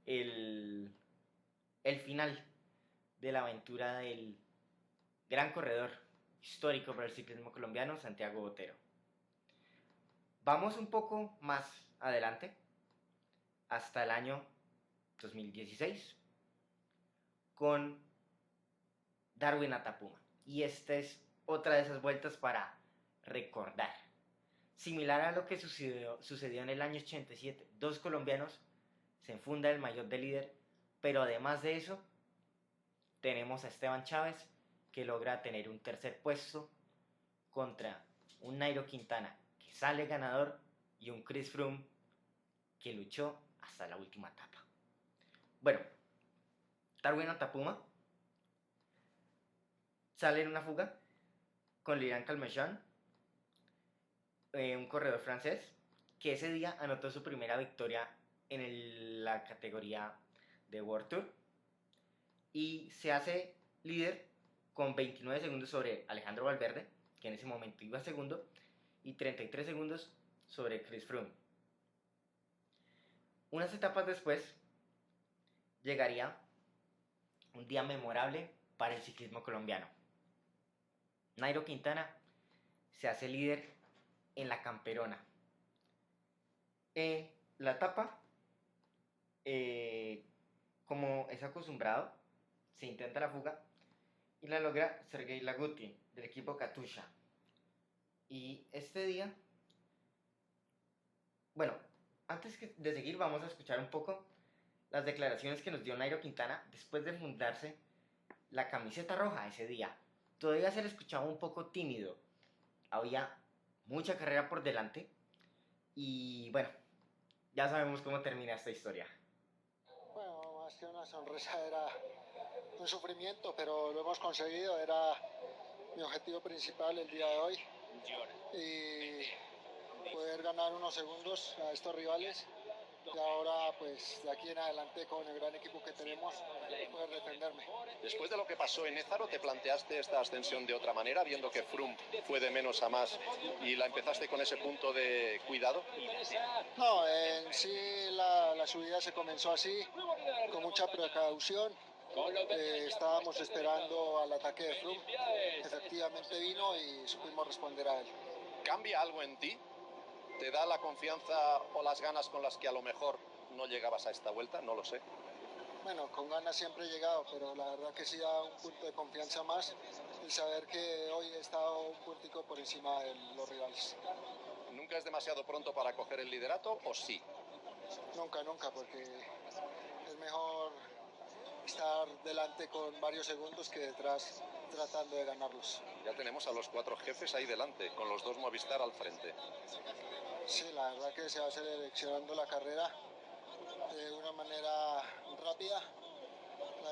el final de la aventura del gran corredor histórico para el ciclismo colombiano, Santiago Botero. Vamos un poco más adelante, hasta el año 2016, con Darwin Atapuma. Y esta es otra de esas vueltas para recordar. Similar a lo que sucedió en el año 87, 2 colombianos se enfundan el maillot de líder, pero además de eso, tenemos a Esteban Chávez, que logra tener un tercer puesto contra un Nairo Quintana que sale ganador y un Chris Froome que luchó hasta la última etapa. Bueno, Darwin Tapuma sale en una fuga con Lilian Calmechon, un corredor francés que ese día anotó su primera victoria en la categoría de World Tour y se hace líder con 29 segundos sobre Alejandro Valverde, que en ese momento iba segundo, y 33 segundos sobre Chris Froome. Unas etapas después llegaría un día memorable para el ciclismo colombiano. Nairo Quintana se hace líder en la Camperona. La etapa, como es acostumbrado, se intenta la fuga y la logra Sergei Laguti del equipo Katusha. Y este día, bueno, antes de seguir vamos a escuchar un poco las declaraciones que nos dio Nairo Quintana después de fundarse la camiseta roja ese día. Todavía se le escuchaba un poco tímido, había mucha carrera por delante y bueno, ya sabemos cómo termina esta historia. Bueno, más que una sonrisa era un sufrimiento, pero lo hemos conseguido, era mi objetivo principal el día de hoy y poder ganar unos segundos a estos rivales y ahora pues de aquí en adelante con el gran equipo que tenemos poder defenderme. Después de lo que pasó en Ézaro, ¿te planteaste esta ascensión de otra manera, viendo que Froome fue de menos a más y la empezaste con ese punto de cuidado? No, en sí la subida se comenzó así, con mucha precaución. Estábamos esperando al ataque de Froome, efectivamente vino y supimos responder a él. ¿Cambia algo en ti? ¿Te da la confianza o las ganas con las que a lo mejor no llegabas a esta vuelta? No lo sé. Bueno, con ganas siempre he llegado, pero la verdad que sí da un punto de confianza más el saber que hoy he estado un puntico por encima de los rivales. ¿Nunca es demasiado pronto para coger el liderato o sí? Nunca, nunca, porque es mejor estar delante con varios segundos que detrás tratando de ganarlos. Ya tenemos a los 4 jefes ahí delante, con los 2 Movistar al frente. Sí, la verdad que se va seleccionando la carrera de una manera rápida.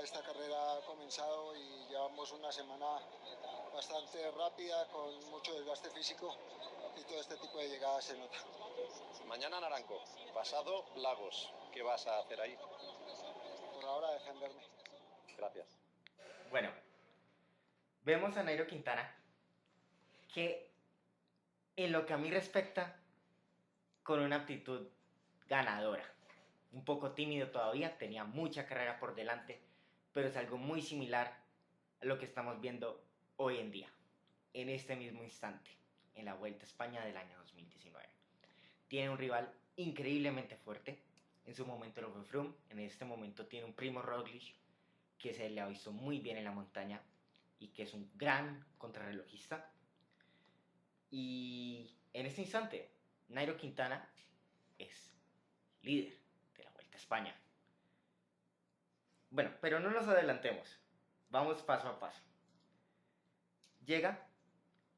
Esta carrera ha comenzado y llevamos una semana bastante rápida con mucho desgaste físico y todo este tipo de llegadas se nota. Mañana Naranco, pasado Lagos. ¿Qué vas a hacer ahí? Por ahora defenderme. Gracias. Bueno, vemos a Nairo Quintana que en lo que a mí respecta, con una actitud ganadora. Un poco tímido todavía, tenía mucha carrera por delante, pero es algo muy similar a lo que estamos viendo hoy en día, en este mismo instante, en la Vuelta a España del año 2019. Tiene un rival increíblemente fuerte, en su momento lo fue Froome, en este momento tiene un Primo Roglic que se le ha visto muy bien en la montaña y que es un gran contrarrelojista. Y en este instante, Nairo Quintana es líder de la Vuelta a España. Bueno, pero no nos adelantemos. Vamos paso a paso. Llega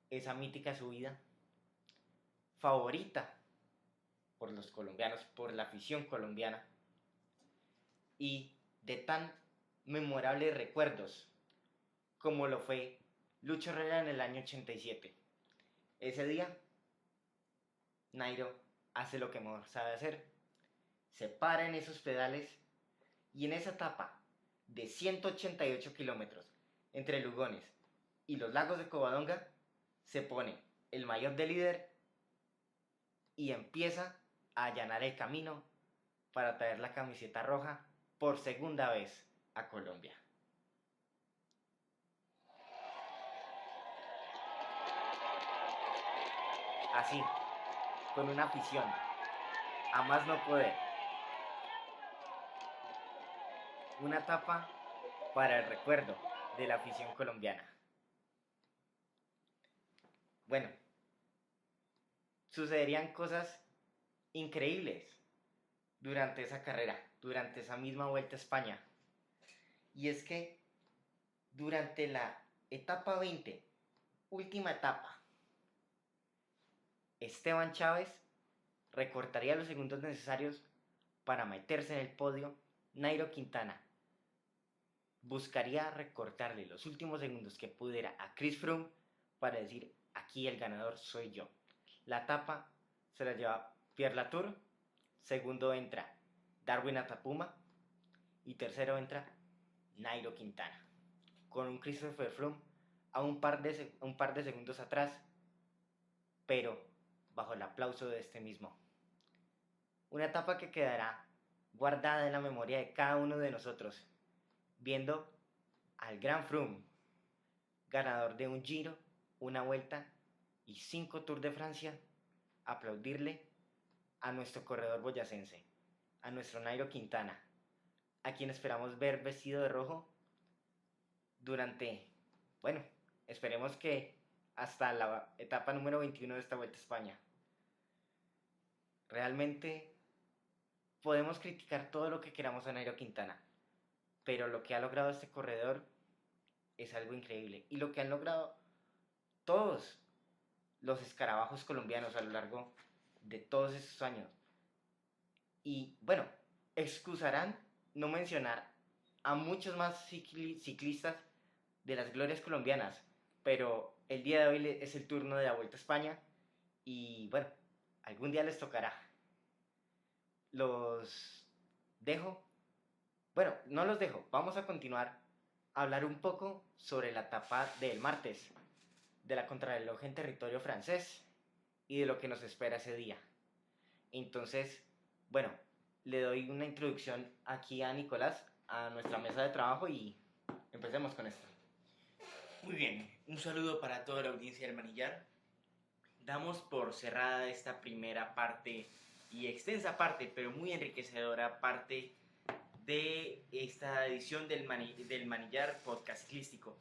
esa mítica subida favorita por los colombianos, por la afición colombiana y de tan memorables recuerdos como lo fue Lucho Herrera en el año 87. Ese día, Nairo hace lo que mejor sabe hacer, se para en esos pedales y en esa etapa de 188 kilómetros entre Lugones y los lagos de Covadonga se pone el maillot de líder y empieza a allanar el camino para traer la camiseta roja por segunda vez a Colombia. Así, con una afición a más no poder. Una etapa para el recuerdo de la afición colombiana. Bueno, sucederían cosas increíbles durante esa carrera, durante esa misma Vuelta a España. Y es que Durante la etapa 20, última etapa, Esteban Chávez recortaría los segundos necesarios para meterse en el podio. Nairo Quintana buscaría recortarle los últimos segundos que pudiera a Chris Froome para decir, aquí el ganador soy yo. La etapa se la lleva Pierre Latour, segundo entra Darwin Atapuma y tercero entra Nairo Quintana, con un Christopher Froome a un par de segundos atrás, pero bajo el aplauso de este mismo. Una etapa que quedará guardada en la memoria de cada uno de nosotros, viendo al gran Froome, ganador de un Giro, una Vuelta y 5 Tours de Francia, aplaudirle a nuestro corredor boyacense, a nuestro Nairo Quintana, a quien esperamos ver vestido de rojo durante, bueno, esperemos que hasta la etapa número 21 de esta Vuelta a España. Realmente podemos criticar todo lo que queramos a Nairo Quintana, pero lo que ha logrado este corredor es algo increíble. Y lo que han logrado todos los escarabajos colombianos a lo largo de todos estos años. Y bueno, excusarán no mencionar a muchos más ciclistas de las glorias colombianas, pero el día de hoy es el turno de la Vuelta a España y bueno, algún día les tocará. Los dejo, bueno, no los dejo, vamos a continuar a hablar un poco sobre la etapa del martes, de la contrarreloj en territorio francés y de lo que nos espera ese día. Entonces, bueno, le doy una introducción aquí a Nicolás, a nuestra mesa de trabajo y empecemos con esto. Muy bien, un saludo para toda la audiencia del Manillar. Damos por cerrada esta primera parte y extensa parte, pero muy enriquecedora parte de esta edición del Manillar Podcast Ciclístico.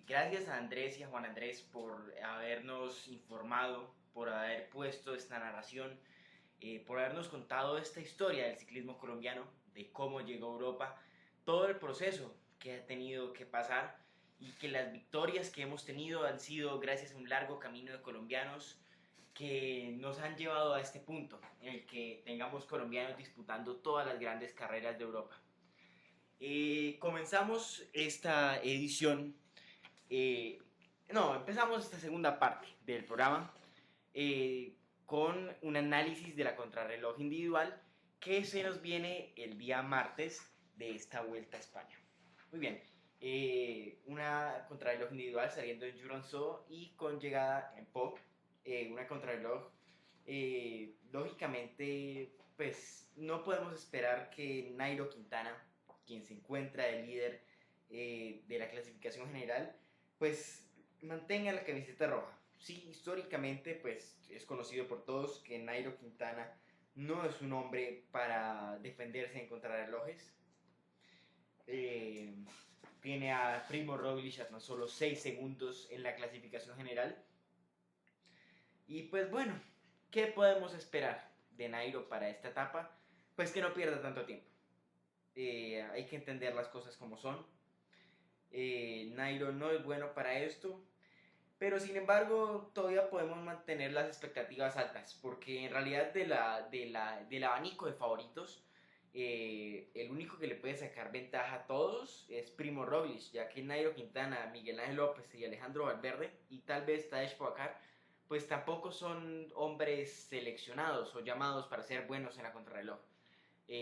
Gracias a Andrés y a Juan Andrés por habernos informado, por haber puesto esta narración, por habernos contado esta historia del ciclismo colombiano, de cómo llegó a Europa, todo el proceso que ha tenido que pasar y que las victorias que hemos tenido han sido gracias a un largo camino de colombianos que nos han llevado a este punto en el que tengamos colombianos disputando todas las grandes carreras de Europa. Comenzamos esta edición, empezamos esta segunda parte del programa con un análisis de la contrarreloj individual que se nos viene el día martes de esta Vuelta a España. Muy bien, una contrarreloj individual saliendo en Jurançon y con llegada en Pau. Una contrarreloj, lógicamente, pues no podemos esperar que Nairo Quintana, quien se encuentra de líder de la clasificación general, pues mantenga la camiseta roja. Sí, históricamente, pues es conocido por todos que Nairo Quintana no es un hombre para defenderse en contrarrelojes. Tiene a Primo Roglic a tan solo 6 segundos en la clasificación general. Y pues bueno, ¿qué podemos esperar de Nairo para esta etapa? Pues que no pierda tanto tiempo. Hay que entender las cosas como son. Nairo no es bueno para esto, pero sin embargo todavía podemos mantener las expectativas altas, porque en realidad del abanico de favoritos, el único que le puede sacar ventaja a todos es Primo Roglic, ya que Nairo Quintana, Miguel Ángel López y Alejandro Valverde, y tal vez Tadej Pogačar, pues tampoco son hombres seleccionados o llamados para ser buenos en la contrarreloj.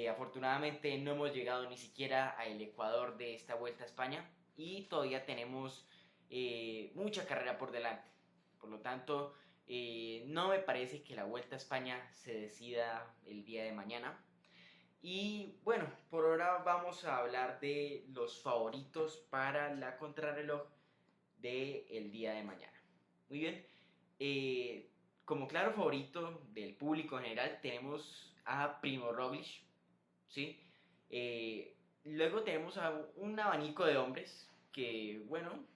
Afortunadamente no hemos llegado ni siquiera al Ecuador de esta Vuelta a España y todavía tenemos mucha carrera por delante. Por lo tanto, no me parece que la Vuelta a España se decida el día de mañana. Y bueno, por ahora vamos a hablar de los favoritos para la contrarreloj del día de mañana. Muy bien. Como claro favorito del público en general tenemos a Primo Roglic, ¿sí? Luego tenemos a un abanico de hombres que, bueno,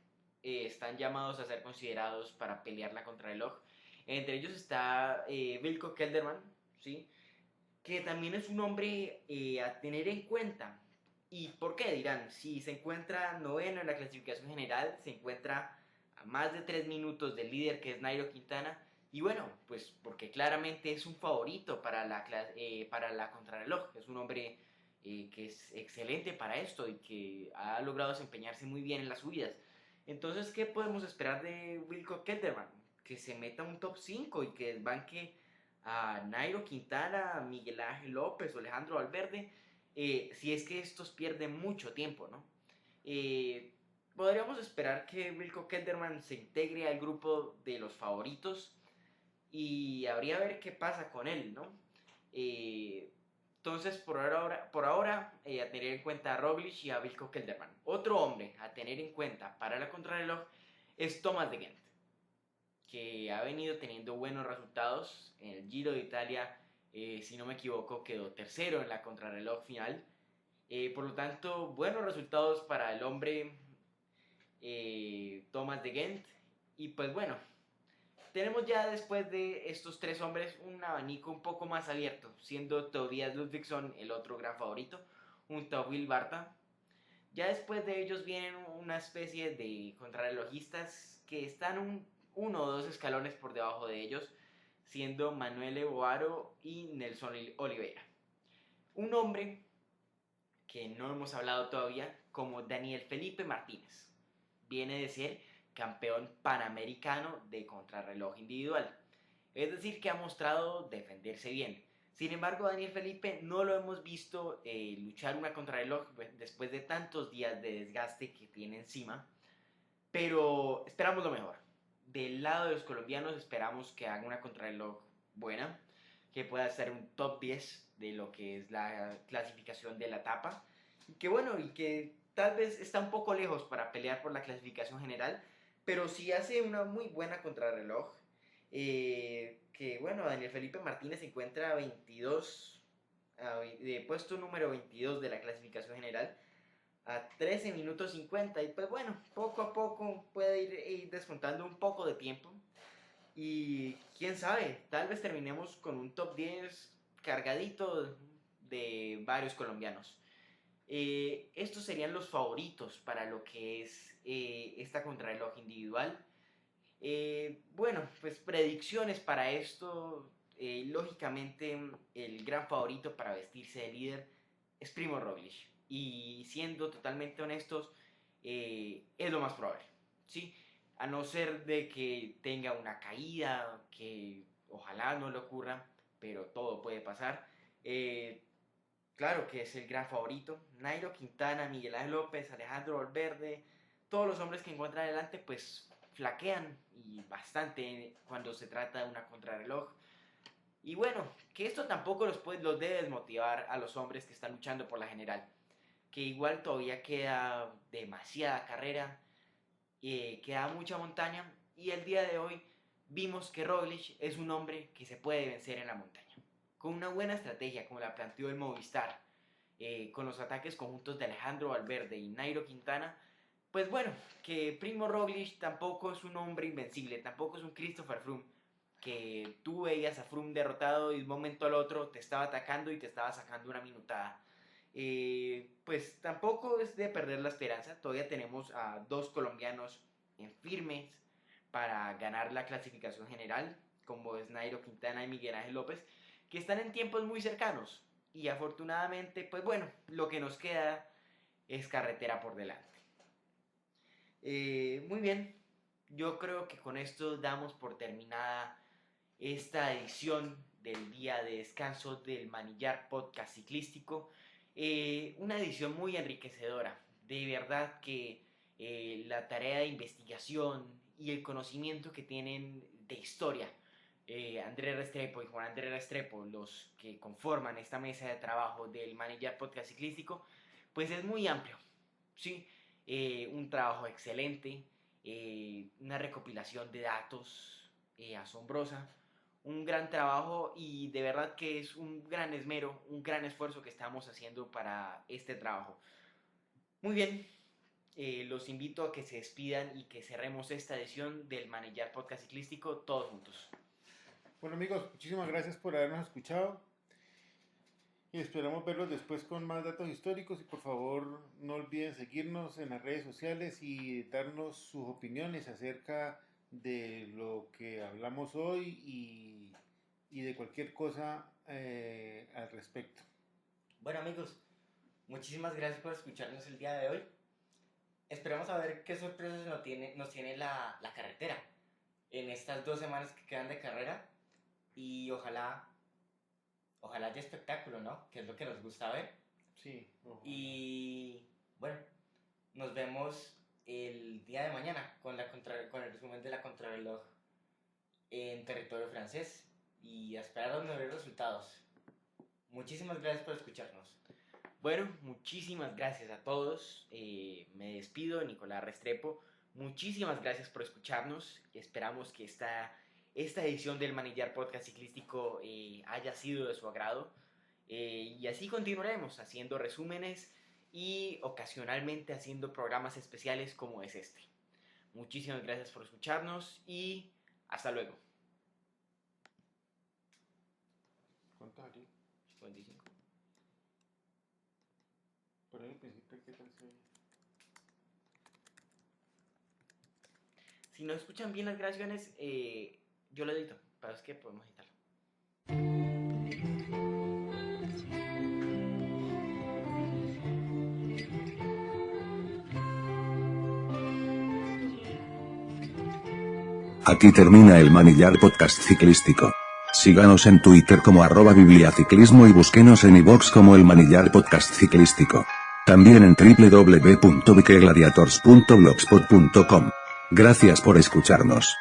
están llamados a ser considerados para pelear la contrarreloj. Entre ellos está Wilco Kelderman, ¿sí? Que también es un hombre a tener en cuenta, ¿Y por qué? Dirán, si se encuentra noveno en la clasificación general, se encuentra a más de 3 minutos del líder que es Nairo Quintana. Y bueno, pues porque claramente es un favorito para la contrarreloj. Es un hombre que es excelente para esto y que ha logrado desempeñarse muy bien en las subidas. Entonces, ¿qué podemos esperar de Wilco Kelderman? Que se meta un top 5 y que banque a Nairo Quintana, a Miguel Ángel López o Alejandro Valverde, si es que estos pierden mucho tiempo, ¿no? Podríamos esperar que Wilco Kelderman se integre al grupo de los favoritos y habría a ver qué pasa con él, ¿no? Entonces, por ahora a tener en cuenta a Roglic y a Wilco Kelderman. Otro hombre a tener en cuenta para la contrarreloj es Thomas de Gent, que ha venido teniendo buenos resultados en el Giro de Italia. Si no me equivoco, quedó tercero en la contrarreloj final. Por lo tanto, buenos resultados para el hombre Thomas de Gent. Y pues bueno, tenemos ya después de estos tres hombres un abanico un poco más abierto, siendo Tobias Ludvigsson el otro gran favorito, junto a Will Barta. Ya después de ellos vienen una especie de contrarrelojistas que están uno o dos escalones por debajo de ellos, siendo Manuel Boaro y Nelson Oliveira. Un hombre que no hemos hablado todavía, como Daniel Felipe Martínez. Viene de ser campeón panamericano de contrarreloj individual. Es decir, que ha mostrado defenderse bien. Sin embargo, Daniel Felipe no lo hemos visto luchar una contrarreloj después de tantos días de desgaste que tiene encima. Pero esperamos lo mejor. Del lado de los colombianos esperamos que haga una contrarreloj buena, que pueda ser un top 10 de lo que es la clasificación de la etapa. Y que bueno, y que tal vez está un poco lejos para pelear por la clasificación general, pero si hace una muy buena contrarreloj, que bueno, Daniel Felipe Martínez se encuentra 22, de puesto número 22 de la clasificación general, a 13 minutos 50, y pues bueno, poco a poco puede ir descontando un poco de tiempo, y quién sabe, tal vez terminemos con un top 10 cargadito de varios colombianos. Estos serían los favoritos para lo que es esta contrarreloj individual. Bueno, pues predicciones para esto. Lógicamente, el gran favorito para vestirse de líder es Primo Roglic. Y siendo totalmente honestos, es lo más probable. ¿Sí? A no ser de que tenga una caída, que ojalá no le ocurra, pero todo puede pasar. Claro que es el gran favorito. Nairo Quintana, Miguel Ángel López, Alejandro Valverde, todos los hombres que encuentran adelante, pues flaquean y bastante cuando se trata de una contrarreloj. Y bueno, que esto tampoco los debe desmotivar a los hombres que están luchando por la general. Que igual todavía queda demasiada carrera, queda mucha montaña. Y el día de hoy vimos que Roglic es un hombre que se puede vencer en la montaña. Con una buena estrategia como la planteó el Movistar, con los ataques conjuntos de Alejandro Valverde y Nairo Quintana, pues bueno, que Primo Roglic tampoco es un hombre invencible, tampoco es un Christopher Froome, que tú veías a Froome derrotado y de un momento al otro te estaba atacando y te estaba sacando una minutada. Pues tampoco es de perder la esperanza, todavía tenemos a dos colombianos en firmes para ganar la clasificación general, como es Nairo Quintana y Miguel Ángel López, que están en tiempos muy cercanos. Y afortunadamente, pues bueno, lo que nos queda es carretera por delante. Muy bien, yo creo que con esto damos por terminada esta edición del día de descanso del Manillar Podcast Ciclístico. Una edición muy enriquecedora. De verdad que la tarea de investigación y el conocimiento que tienen de historia Andrés Restrepo y Juan Andrés Restrepo, los que conforman esta mesa de trabajo del Manillar Podcast Ciclístico, pues es muy amplio, ¿sí? Un trabajo excelente, una recopilación de datos asombrosa, un gran trabajo y de verdad que es un gran esmero, un gran esfuerzo que estamos haciendo para este trabajo. Muy bien, los invito a que se despidan y que cerremos esta edición del Manillar Podcast Ciclístico todos juntos. Bueno amigos, muchísimas gracias por habernos escuchado. Y esperamos verlos después con más datos históricos y por favor no olviden seguirnos en las redes sociales y darnos sus opiniones acerca de lo que hablamos hoy y de cualquier cosa al respecto. Bueno amigos, muchísimas gracias por escucharnos el día de hoy. Esperamos a ver qué sorpresas nos tiene la carretera en estas 2 semanas que quedan de carrera y ojalá haya espectáculo, ¿no? Que es lo que nos gusta ver. Sí. Y bueno, nos vemos el día de mañana con el resumen de la contrarreloj en territorio francés y a esperar los mejores resultados. Muchísimas gracias por escucharnos. Bueno, muchísimas gracias a todos. Me despido, Nicolás Restrepo. Muchísimas gracias por escucharnos y esperamos que esta edición del Manillar Podcast Ciclístico haya sido de su agrado. Y así continuaremos haciendo resúmenes y ocasionalmente haciendo programas especiales como es este. Muchísimas gracias por escucharnos y hasta luego. ¿Cuánto salió? 55. Por ahí principio, ¿qué tal se oye? Si no escuchan bien las grabaciones, yo lo edito, pero es que podemos editarlo. Aquí termina el Manillar Podcast Ciclístico. Síganos en Twitter como @bibliaciclismo y búsquenos en iVoox como el Manillar Podcast Ciclístico. También en www.bikegladiators.blogspot.com. Gracias por escucharnos.